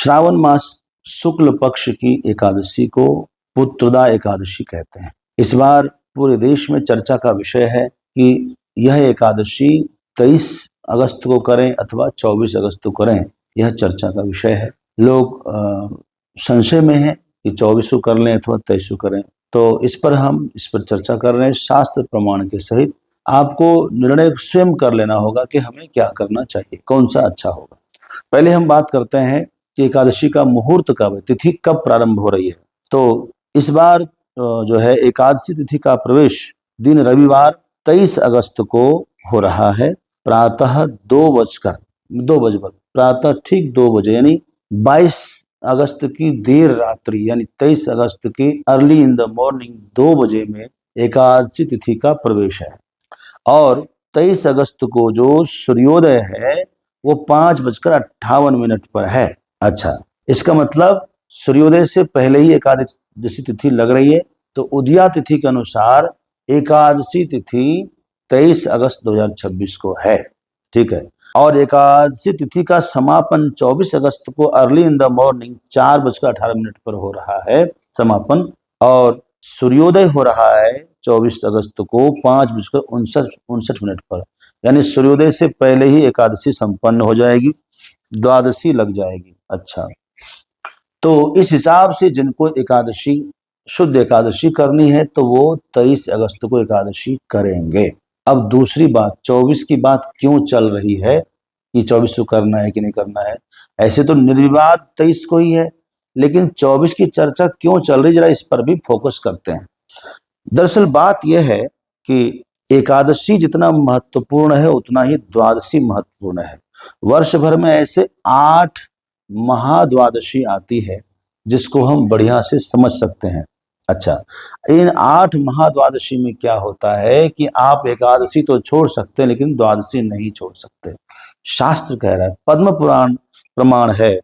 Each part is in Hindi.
श्रावण मास शुक्ल पक्ष की एकादशी को पुत्रदा एकादशी कहते हैं। इस बार पूरे देश में चर्चा का विषय है कि यह एकादशी 23 अगस्त को करें अथवा 24 अगस्त को करें, यह चर्चा का विषय है। लोग संशय में हैं कि 24 को कर लें अथवा 23 को करें, तो इस पर चर्चा कर रहे हैं शास्त्र प्रमाण के सहित। आपको निर्णय स्वयं कर लेना होगा कि हमें क्या करना चाहिए, कौन सा अच्छा होगा। पहले हम बात करते हैं कि एकादशी का मुहूर्त कब है, तिथि कब प्रारंभ हो रही है। तो इस बार जो है एकादशी तिथि का प्रवेश दिन रविवार 23 अगस्त को हो रहा है। प्रातः 2 बजे प्रातः ठीक 2 बजे यानी 22 अगस्त की देर रात्रि यानी 23 अगस्त की अर्ली इन द मॉर्निंग 2 बजे में एकादशी तिथि का प्रवेश है। और 23 अगस्त को जो सूर्योदय है वो 5:58 पर है। अच्छा, इसका मतलब सूर्योदय से पहले ही एकादशी तिथि लग रही है। तो उदया तिथि के अनुसार एकादशी तिथि 23 अगस्त 2026 को है। ठीक है। और एकादशी तिथि का समापन 24 अगस्त को अर्ली इन द मॉर्निंग 4:18 पर हो रहा है समापन। और सूर्योदय हो रहा है 24 अगस्त को 5:59 पर, यानी सूर्योदय से पहले ही एकादशी संपन्न हो जाएगी, द्वादशी लग जाएगी। अच्छा, तो इस हिसाब से जिनको एकादशी शुद्ध एकादशी करनी है तो वो 23 अगस्त को एकादशी करेंगे। अब दूसरी बात, 24 की बात क्यों चल रही है कि 24 को करना है कि नहीं करना है। ऐसे तो निर्विवाद 23 को ही है, लेकिन 24 की चर्चा क्यों चल रही, जरा इस पर भी फोकस करते हैं। दरअसल बात यह है कि एकादशी जितना महत्वपूर्ण है उतना ही द्वादशी महत्वपूर्ण है। वर्ष भर में ऐसे 8 महाद्वादशी आती है जिसको हम बढ़िया से समझ सकते हैं। अच्छा, इन 8 महाद्वादशी में क्या होता है कि आप एकादशी तो छोड़ सकते हैं लेकिन द्वादशी नहीं छोड़ सकते। शास्त्र कह रहा है, पद्म पुराण प्रमाण है।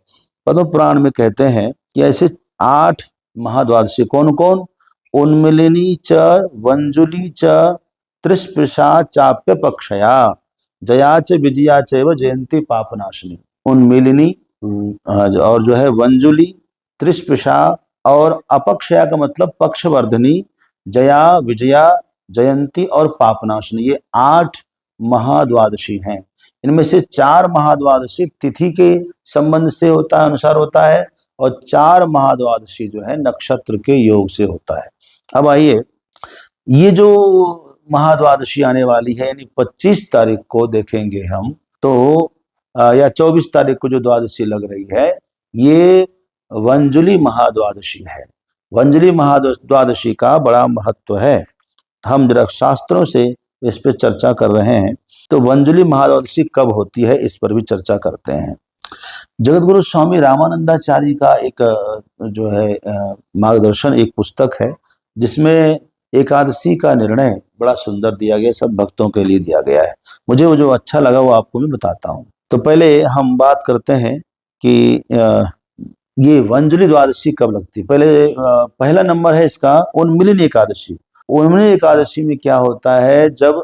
पद्म पुराण में कहते हैं कि ऐसे 8 महाद्वादशी कौन कौन? उन्मिलिनी च वंजुली च त्रिस्पृशा चाप्य पक्षया जया च विजया चैव जयंती पापनाशिनी। उन्मिलिनी और जो है वंजुली, त्रिस्पृशा और अपक्षया का मतलब पक्षवर्धनी, जया, विजया, जयंती और पापनाशिनी, ये 8 महाद्वादशी हैं। इनमें से 4 महाद्वादशी तिथि के संबंध से होता है, अनुसार होता है, और 4 महाद्वादशी जो है नक्षत्र के योग से होता है। अब आइए, ये जो महाद्वादशी आने वाली है यानी 25 तारीख को देखेंगे हम, तो या 24 तारीख को जो द्वादशी लग रही है ये वंजुली महाद्वादशी है। वंजुली महाद्वादशी का बड़ा महत्व है। हम जरा शास्त्रों से इस पर चर्चा कर रहे हैं। तो वंजुली महाद्वादशी कब होती है इस पर भी चर्चा करते हैं। जगतगुरु स्वामी रामानंदाचार्य का एक जो है मार्गदर्शन, एक पुस्तक है जिसमें एकादशी का निर्णय बड़ा सुंदर दिया गया, सब भक्तों के लिए दिया गया है। मुझे वो जो अच्छा लगा वो आपको मैं बताता हूँ। तो पहले हम बात करते हैं कि ये वंजुली द्वादशी कब लगती है। पहला नंबर है इसका उन्मिलिनी एकादशी। उन्मिलिनी एकादशी में क्या होता है, जब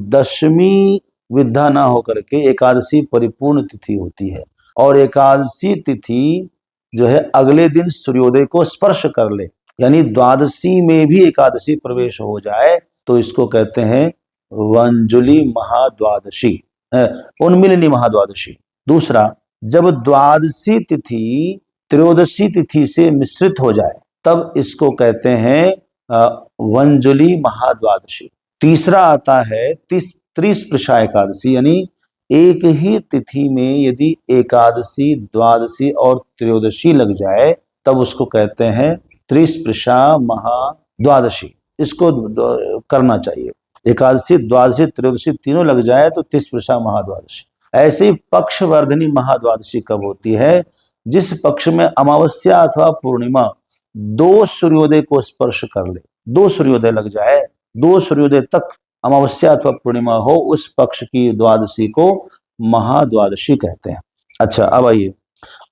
दशमी विद्या ना होकर के एकादशी परिपूर्ण तिथि होती है और एकादशी तिथि जो है अगले दिन सूर्योदय को स्पर्श कर ले, यानी द्वादशी में भी एकादशी प्रवेश हो जाए, तो इसको कहते हैं वंजुली महाद्वादशी, उन्मिलिनी महाद्वादशी। दूसरा, जब द्वादशी तिथि त्रयोदशी तिथि से मिश्रित हो जाए तब इसको कहते हैं वंजुली महाद्वादशी। तीसरा आता है त्रिस्पृशा एकादशी, यानी एक ही तिथि में यदि एकादशी, द्वादशी और त्रयोदशी लग जाए तब उसको कहते हैं त्रिस्पृशा महाद्वादशी। इसको करना चाहिए। एकादशी, द्वादशी, त्रयोदशी तीनों लग जाए तो त्रिस्पृशा महाद्वादशी। ऐसी पक्षवर्धनी महाद्वादशी कब होती है? जिस पक्ष में अमावस्या अथवा पूर्णिमा 2 सूर्योदय को स्पर्श कर ले, 2 सूर्योदय लग जाए, 2 सूर्योदय तक अमावस्या अथवा पूर्णिमा हो, उस पक्ष की द्वादशी को महाद्वादशी कहते हैं। अच्छा, अब आइए,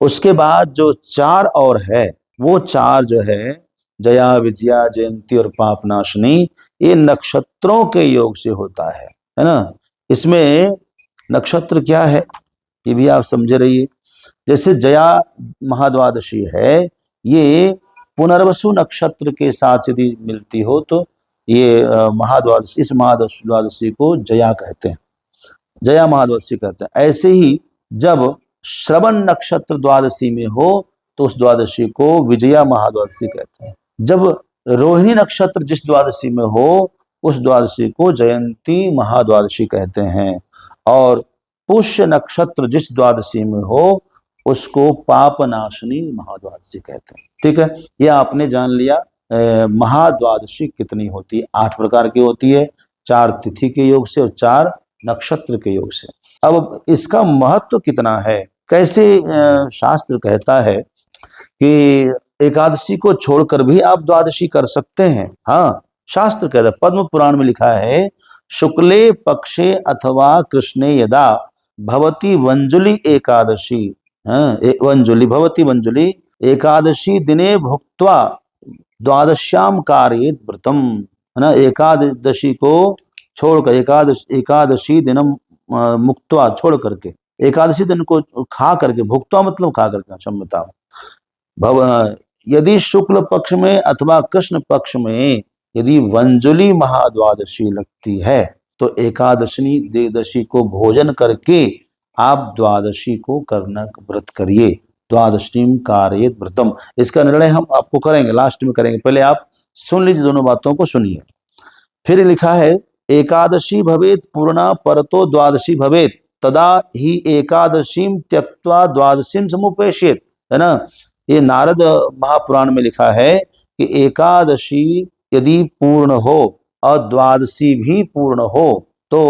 उसके बाद जो 4 और है वो 4 जो है जया, विजया, जयंती और पापनाशिनी, ये नक्षत्रों के योग से होता है ना। इसमें नक्षत्र क्या है ये भी आप समझे रहिए। जैसे जया महाद्वादशी है, ये पुनर्वसु नक्षत्र के साथ यदि मिलती हो तो ये महाद्वादशी, इस महाद्वादशी को जया कहते हैं, जया महाद्वादशी कहते हैं। ऐसे ही जब श्रवण नक्षत्र द्वादशी में हो तो उस द्वादशी को विजया महाद्वादशी कहते हैं। जब रोहिणी नक्षत्र जिस द्वादशी में हो उस द्वादशी को जयंती महाद्वादशी कहते हैं। और पुष्य नक्षत्र जिस द्वादशी में हो उसको पापनाशनी महाद्वादशी कहते हैं। ठीक है, यह आपने जान लिया महाद्वादशी कितनी होती है। 8 प्रकार की होती है, 4 तिथि के योग से और 4 नक्षत्र के योग से। अब इसका महत्व कितना है, कैसे शास्त्र कहता है कि एकादशी को छोड़कर भी आप द्वादशी कर सकते हैं। हाँ, शास्त्र कहता है, पद्म पुराण में लिखा है, शुक्ले पक्षे अथवा कृष्णे यदा भवती वंजुली एकादशी, वंजुली भवती वंजुली एकादशी दिने भुक्त्वा द्वादश्याम कार्येत व्रतम, है ना। एकादशी को छोड़कर, एकादशी दिनम मुक्त्वा छोड़ करके, एकादशी दिन को खा करके, भुक्त्वा मतलब खा करके, क्षम्यता यदि शुक्ल पक्ष में अथवा कृष्ण पक्ष में यदि वंजुली महाद्वादशी लगती है तो एकादशी द्वादशी को भोजन करके आप द्वादशी को करना व्रत करिए। द्वादशी कार्येत व्रतम, इसका निर्णय हम आपको करेंगे, लास्ट में करेंगे। पहले आप सुन लीजिए, दोनों बातों को सुनिए। फिर लिखा है, एकादशी भवेत पूर्णा परतो द्वादशी भवेत तदा ही एकादशीम त्यक्त्वा द्वादशीम समुपैष्येत, है ना। ये नारद महापुराण में लिखा है कि एकादशी यदि पूर्ण हो और द्वादशी भी पूर्ण हो तो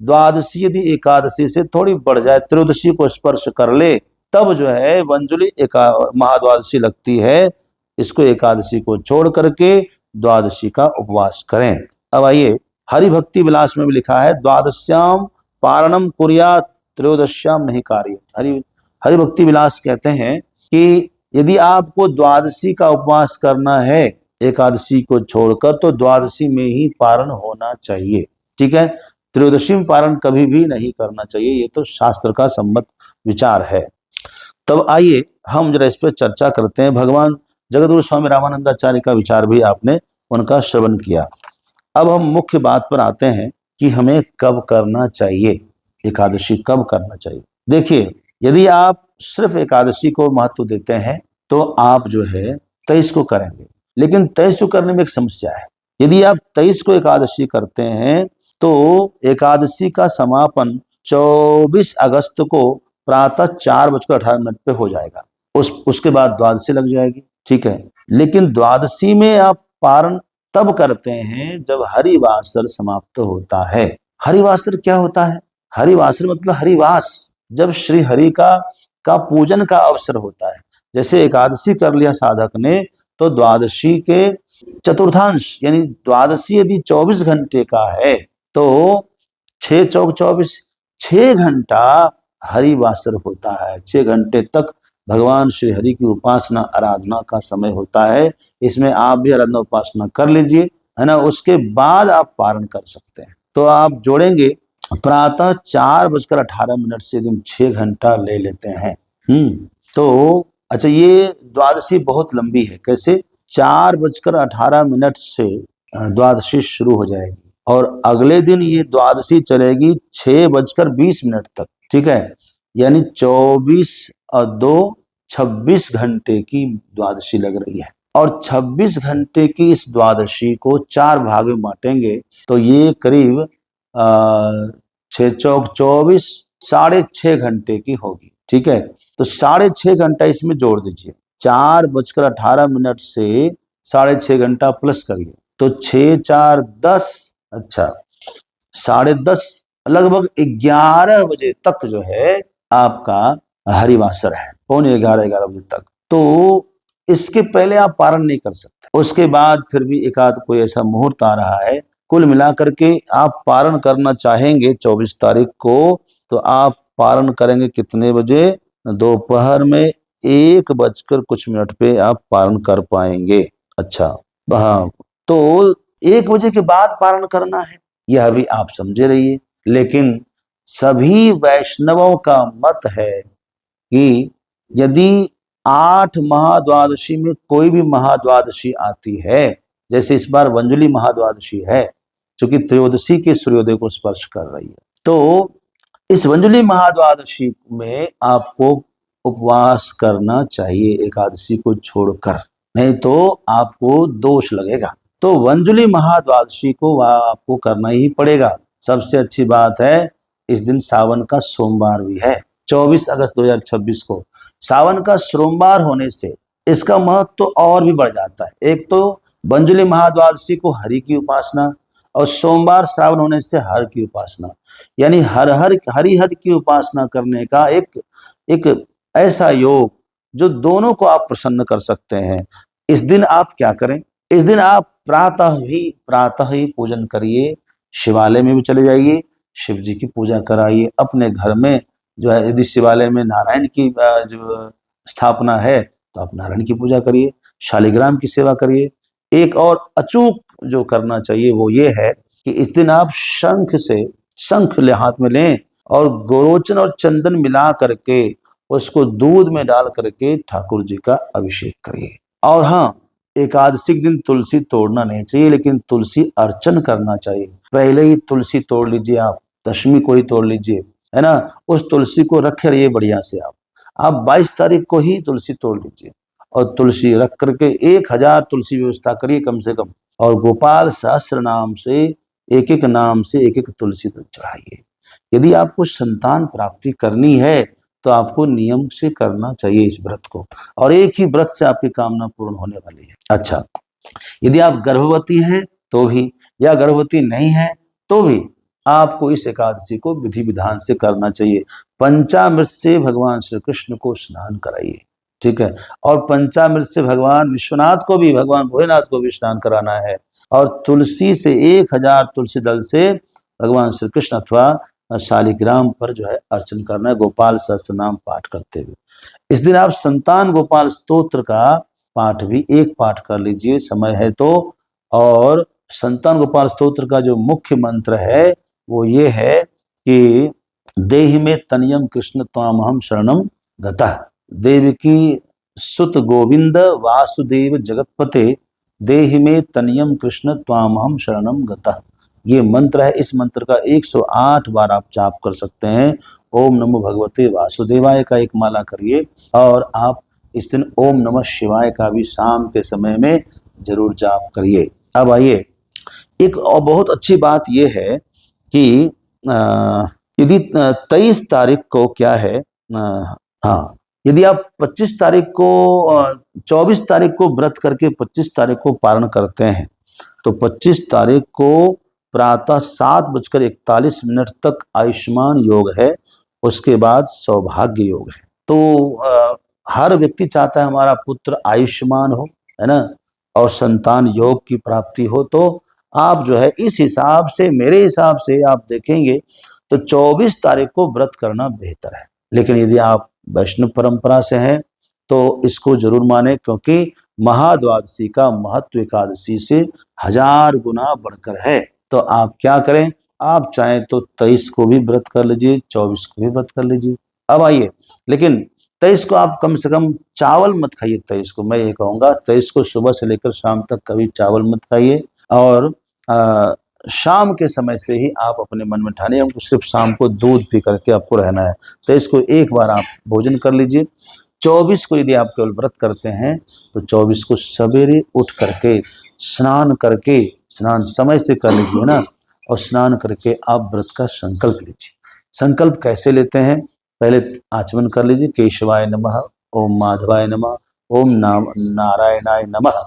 द्वादशी यदि एकादशी से थोड़ी बढ़ जाए, त्रयोदशी को स्पर्श कर ले, तब जो है वंजुली महाद्वादशी लगती है, इसको एकादशी को छोड़ करके द्वादशी का उपवास करें। अब आइए, हरि भक्ति विलास में भी लिखा है, द्वादश्याम पारणम कुर्यात् त्रयोदश्याम नहीं कार्य। हरि भक्ति विलास कहते हैं कि यदि आपको द्वादशी का उपवास करना है एकादशी को छोड़कर तो द्वादशी में ही पारण होना चाहिए। ठीक है, त्रयोदशी में पारण कभी भी नहीं करना चाहिए, ये तो शास्त्र का सम्मत विचार है। तब आइए हम जरा इस पर चर्चा करते हैं। भगवान जगद्गुरु स्वामी रामानंदाचार्य का विचार भी आपने उनका श्रवण किया। अब हम मुख्य बात पर आते हैं कि हमें कब करना चाहिए, एकादशी कब करना चाहिए। देखिए, यदि आप सिर्फ एकादशी को महत्व देते हैं तो आप जो है 23 को करेंगे, लेकिन 23 को करने में एक समस्या है। यदि आप 23 को एकादशी करते हैं तो एकादशी का समापन 24 अगस्त को प्रातः 4:18 पे हो जाएगा। उसके बाद द्वादशी लग जाएगी। ठीक है, लेकिन द्वादशी में आप पारण तब करते हैं जब हरिवासर समाप्त होता है। हरिवासर क्या होता है? हरिवासर मतलब हरिवास, जब श्री हरि का पूजन का अवसर होता है। जैसे एकादशी कर लिया साधक ने तो द्वादशी के चतुर्थांश, यानी द्वादशी यदि 24 घंटे का है तो 6 चौक 24, 6 घंटा हरिवासर होता है। 6 घंटे तक भगवान श्री हरि की उपासना आराधना का समय होता है। इसमें आप भी आराधना उपासना कर लीजिए, है ना। उसके बाद आप पारण कर सकते हैं। तो आप जोड़ेंगे प्रातः 4:18 से यदि 6 घंटा ले लेते हैं, तो अच्छा, ये द्वादशी बहुत लंबी है। कैसे? 4:18 से द्वादशी शुरू हो जाएगी और अगले दिन ये द्वादशी चलेगी 6:20 तक। ठीक है, यानी 24 और 2 26 घंटे की द्वादशी लग रही है। और 26 घंटे की इस द्वादशी को 4 भाग में बांटेंगे तो ये करीब 6 चौक 24, 6.5 घंटे की होगी। ठीक है, तो 6.5 घंटा इसमें जोड़ दीजिए। 4:18 से 6.5 घंटा प्लस करिए तो 6 4 10, अच्छा 10:30, लगभग 11 बजे तक जो है आपका हरिवासर है, 11:15 बजे तक। तो इसके पहले आप पारण नहीं कर सकते। उसके बाद फिर भी एकाध कोई ऐसा मुहूर्त आ रहा है। कुल मिलाकर के आप पारण करना चाहेंगे 24 तारीख को, तो आप पारण करेंगे कितने बजे? दोपहर में 1:00 पे आप पारण कर पाएंगे। अच्छा, हाँ, तो 1 बजे के बाद पारण करना है, यह भी आप समझे रहिए। लेकिन सभी वैष्णवों का मत है कि यदि 8 महाद्वादशी में कोई भी महाद्वादशी आती है, जैसे इस बार वंजुली महाद्वादशी है, जो कि त्रयोदशी के सूर्योदय को स्पर्श कर रही है, तो इस वंजुली महाद्वादशी में आपको उपवास करना चाहिए एकादशी को छोड़कर, नहीं तो आपको दोष लगेगा। तो वंजुली महाद्वादशी को आपको करना ही पड़ेगा। सबसे अच्छी बात है, इस दिन सावन का सोमवार भी है। 24 अगस्त 2026 को सावन का सोमवार होने से इसका महत्व तो और भी बढ़ जाता है। एक तो वंजुली महाद्वादशी को हरि की उपासना, और सोमवार श्रावण होने से हर की उपासना, यानी हरिहर की उपासना करने का एक ऐसा योग जो दोनों को आप प्रसन्न कर सकते हैं। इस दिन आप क्या करें, इस दिन आप प्रातः ही पूजन करिए, शिवालय में भी चले जाइए, शिव जी की पूजा कराइए। अपने घर में जो है, यदि शिवालय में नारायण की जो स्थापना है तो आप नारायण की पूजा करिए, शालिग्राम की सेवा करिए। एक और अचूक जो करना चाहिए वो ये है कि इस दिन आप शंख हाथ में लें और गोरोचन और चंदन मिला करके उसको दूध में डाल करके ठाकुर जी का अभिषेक करिए। और हाँ, एकादशी के दिन तुलसी तोड़ना नहीं चाहिए, लेकिन तुलसी अर्चन करना चाहिए। पहले ही तुलसी तोड़ लीजिए, आप दशमी को ही तोड़ लीजिए, है ना। उस तुलसी को रखे रहिए बढ़िया से। आप 22 तारीख को ही तुलसी तोड़ लीजिए और तुलसी रख करके 1000 तुलसी व्यवस्था करिए कम से कम, और गोपाल सहस्त्र नाम से एक एक नाम से एक एक तुलसी चढ़ाइए। यदि आपको संतान प्राप्ति करनी है तो आपको नियम से करना चाहिए इस व्रत को, और एक ही व्रत से आपकी कामना पूर्ण होने वाली है। अच्छा, यदि आप गर्भवती हैं तो भी, या गर्भवती नहीं है तो भी आपको इस एकादशी को विधि विधान से करना चाहिए। पंचामृत से भगवान श्री कृष्ण को स्नान कराइए, ठीक है। और पंचामृत से भगवान विश्वनाथ को भी, भगवान भोलेनाथ को भी स्नान कराना है। और तुलसी से 1000 तुलसी दल से भगवान श्री कृष्ण अथवा शालिग्राम पर जो है अर्चन करना है, गोपाल सहस्त्र नाम पाठ करते हुए। इस दिन आप संतान गोपाल स्तोत्र का पाठ भी एक पाठ कर लीजिए, समय है तो। और संतान गोपाल स्तोत्र का जो मुख्य मंत्र है वो ये है कि देहि में तनियम कृष्ण त्वामहम शरणम गतः, देवकी सुत गोविंद वासुदेव जगतपते, देहि में तनियम कृष्ण त्वामहम शरणम गतः। ये मंत्र है। इस मंत्र का 108 बार आप जाप कर सकते हैं। ओम नमो भगवते वासुदेवाय का एक माला करिए, और आप इस दिन ओम नमः शिवाय का भी शाम के समय में जरूर जाप करिए। अब आइए, एक और बहुत अच्छी बात यह है कि यदि 23 तारीख को क्या है, हाँ, यदि आप 25 तारीख को 24 तारीख को व्रत करके 25 तारीख को पारण करते हैं तो 25 तारीख को प्रातः 7:41 तक आयुष्मान योग है, उसके बाद सौभाग्य योग है। तो हर व्यक्ति चाहता है हमारा पुत्र आयुष्मान हो, है ना, और संतान योग की प्राप्ति हो। तो आप जो है इस हिसाब से, मेरे हिसाब से आप देखेंगे तो 24 तारीख को व्रत करना बेहतर है। लेकिन यदि आप वैष्णव परंपरा से हैं तो इसको जरूर माने, क्योंकि महाद्वादशी का महत्व एकादशी से 1000 गुना बढ़कर है। तो आप क्या करें, आप चाहें तो 23 को भी व्रत कर लीजिए, 24 को भी व्रत कर लीजिए। अब आइए, लेकिन 23 को आप कम से कम चावल मत खाइए। 23 को मैं ये कहूँगा, 23 को सुबह से लेकर शाम तक कभी चावल मत खाइए, और शाम के समय से ही आप अपने मन में ठानिए हमको सिर्फ शाम को दूध पी करके आपको रहना है। 23 को एक बार आप भोजन कर लीजिए। 24 को यदि आप केवल व्रत करते हैं तो 24 को सवेरे उठ करके स्नान करके, स्नान समय से कर लीजिए ना, और स्नान करके आप व्रत का संकल्प लीजिए। संकल्प कैसे लेते हैं, पहले आचमन कर लीजिए, केशवाय नमः, ओम माधवाय नमः, ओम नारायणाय नमः,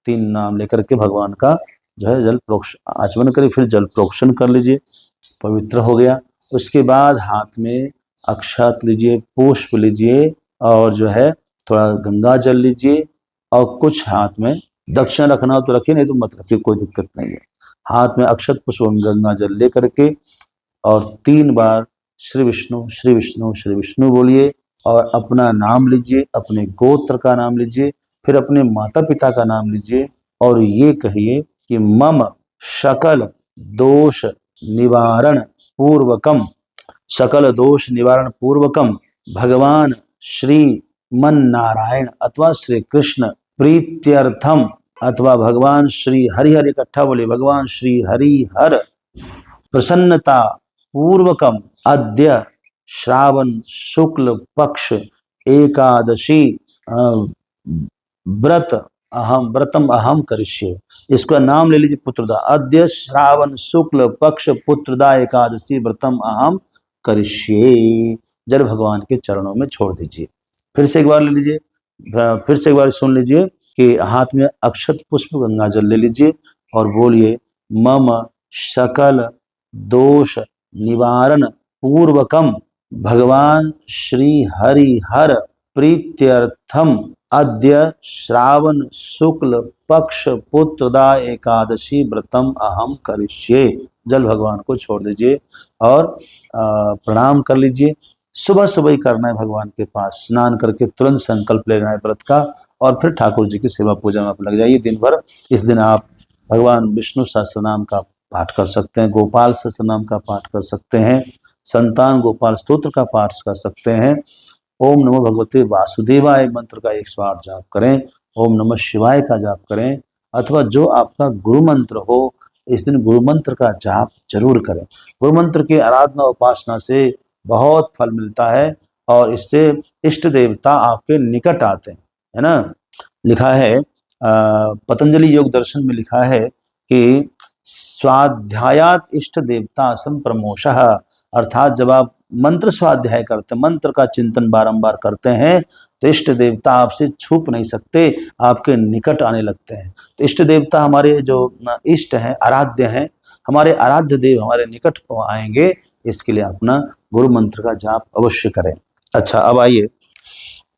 3 नाम लेकर के भगवान का जो है जल प्रोक्ष आचमन करिए, फिर जल प्रोक्षण कर लीजिए, पवित्र हो गया। उसके बाद हाथ में अक्षत लीजिए, पुष्प लीजिए, और जो है थोड़ा गंगा जल लीजिए, और कुछ हाथ में दक्षिण रखना हो तो रखिए, नहीं तो मत रखिए, कोई दिक्कत नहीं है। हाथ में अक्षत पुष्प गंगा जल ले करके और 3 बार श्री विष्णु श्री विष्णु श्री विष्णु बोलिए, और अपना नाम लीजिए, अपने गोत्र का नाम लीजिए, फिर अपने माता पिता का नाम लीजिए, और ये कहिए कि मम सकल दोष निवारण पूर्वकम, सकल दोष निवारण पूर्वकम भगवान श्री मन नारायण अथवा श्री कृष्ण प्रीत्यर्थम अथवा भगवान श्री हरिहर, इकट्ठा बोले, भगवान श्री हरिहर प्रसन्नता पूर्वकम अद्य श्रावण शुक्ल पक्ष एकादशी व्रतम अहम करिष्ये। इसका नाम ले लीजिए पुत्रदा। अद्य श्रावण शुक्ल पक्ष पुत्रदा एकादशी व्रतम अहम करिष्ये। जल भगवान के चरणों में छोड़ दीजिए। फिर से एक बार ले लीजिए, फिर से एक बार सुन लीजिए कि हाथ में अक्षत पुष्प गंगा जल ले लीजिए और बोलिए, मम सकल दोष निवारण पूर्वकम भगवान श्री हरिहर प्रीत्यर्थम अद्य श्रावण शुक्ल पक्ष पुत्रदा एकादशी व्रतम अहम करिष्ये। जल भगवान को छोड़ दीजिए और प्रणाम कर लीजिए। सुबह सुबह ही करना है भगवान के पास, स्नान करके तुरंत संकल्प लेना है व्रत का और फिर ठाकुर जी की सेवा पूजा में आप लग जाइए दिन भर। इस दिन आप भगवान विष्णु सहस्त्रनाम का पाठ कर सकते हैं, गोपाल सहस्त्रनाम का पाठ कर सकते हैं, संतान गोपाल स्तोत्र का पाठ कर सकते हैं, ओम नमो भगवते वासुदेवाय मंत्र का 108 जाप करें, ओम नमः शिवाय का जाप करें, अथवा जो आपका गुरु मंत्र हो इस दिन गुरु मंत्र का जाप जरूर करें। गुरु मंत्र की आराधना उपासना से बहुत फल मिलता है और इससे इष्ट देवता आपके निकट आते हैं, है ना। लिखा है पतंजलि योग दर्शन में लिखा है कि स्वाध्यायात इष्ट देवता संप्रमोषः, अर्थात जब आप मंत्र स्वाध्याय करते हैं, मंत्र का चिंतन बारंबार करते हैं तो इष्ट देवता आपसे छुप नहीं सकते, आपके निकट आने लगते हैं। तो इष्ट देवता हमारे जो इष्ट हैं, आराध्य हैं, हमारे आराध्य देव हमारे निकट आएंगे, इसके लिए अपना गुरु मंत्र का जाप अवश्य करें। अच्छा, अब आइए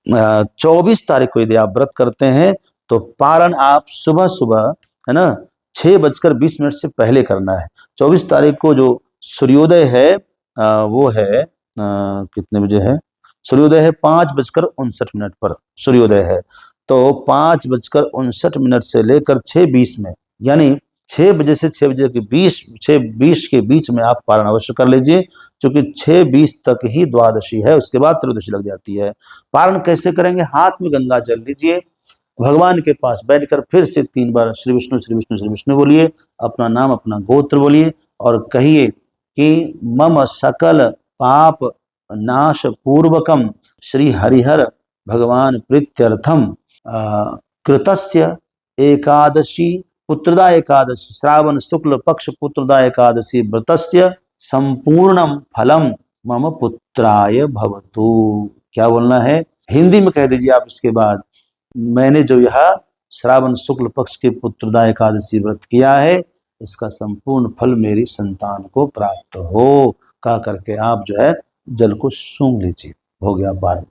24 तारीख को यदि आप व्रत करते हैं तो पारण आप सुबह सुबह, है ना, 6:20 से पहले करना है। 24 तारीख को जो सूर्योदय है वो है कितने बजे है? सूर्योदय है 5:59 पर सूर्योदय है। तो 5:59 से लेकर 6:20 में, यानी 6 बजे से 6 बजे के 6:20 के बीच में आप पारण अवश्य कर लीजिए, क्योंकि 6:20 तक ही द्वादशी है, उसके बाद त्रयोदशी लग जाती है। पारण कैसे करेंगे? हाथ में गंगा जल लीजिए, भगवान के पास बैठकर फिर से 3 बार श्री विष्णु श्री विष्णु श्री विष्णु बोलिए, अपना नाम अपना गोत्र बोलिए और कहिए कि मम सकल पाप नाश पूर्वकम श्री हरिहर भगवान प्रीत्यर्थम कृतस्य एकादशी पुत्रदा एकादशी श्रावण शुक्ल पक्ष पुत्रदा एकादशी व्रतस्य संपूर्णम फलम मम पुत्राय भवतु। क्या बोलना है? हिंदी में कह दीजिए आप इसके बाद, मैंने जो यह श्रावण शुक्ल पक्ष के पुत्रदा एकादशी व्रत किया है इसका संपूर्ण फल मेरी संतान को प्राप्त हो, कह करके आप जो है जल को सूंघ लीजिए। हो गया पारण।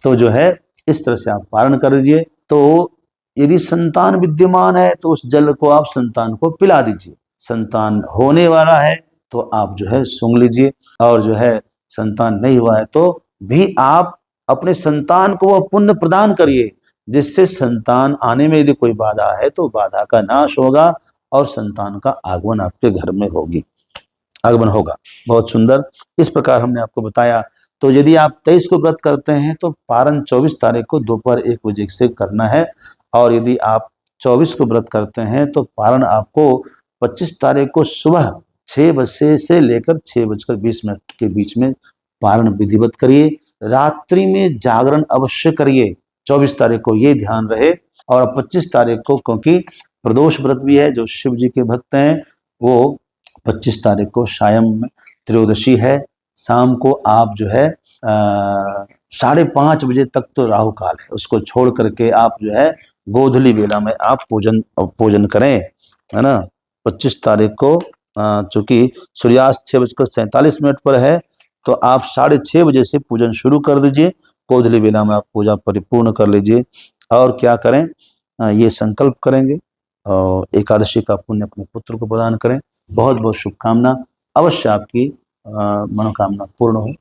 तो जो है इस तरह से आप पारण कर लीजिए। तो यदि संतान विद्यमान है तो उस जल को आप संतान को पिला दीजिए, संतान होने वाला है तो आप जो है सूंघ लीजिए, और जो है संतान नहीं हुआ है तो भी आप अपने संतान को वह पुण्य प्रदान करिए जिससे संतान आने में यदि कोई बाधा है तो बाधा का नाश होगा और संतान का आगमन आपके घर में आगमन होगा। बहुत सुंदर, इस प्रकार हमने आपको बताया। तो यदि आप 23 को व्रत करते हैं तो पारण 24 तारीख को दोपहर 1 बजे से करना है, और यदि आप 24 को व्रत करते हैं तो पारण आपको 25 तारीख को सुबह 6 बजे से लेकर 6:20 के बीच में पारण विधिवत करिए। रात्रि में जागरण अवश्य करिए 24 तारीख को, ये ध्यान रहे। और 25 तारीख को, क्योंकि प्रदोष व्रत भी है, जो शिव जी के भक्त हैं वो 25 तारीख को सायं में त्रयोदशी है, शाम को आप जो है 5:30 बजे तक तो राहु काल है, उसको छोड़ करके आप जो है गोधूली बेला में आप पूजन करें, है ना। 25 तारीख को चूंकि सूर्यास्त 6:47 पर है तो आप 6:30 बजे से पूजन शुरू कर दीजिए, गोधूली बेला में आप पूजा परिपूर्ण कर लीजिए। और क्या करें, ये संकल्प करेंगे और एकादशी का पुण्य अपने पुत्र को प्रदान करें। बहुत बहुत शुभकामना, अवश्य आपकी मनोकामना पूर्ण हो।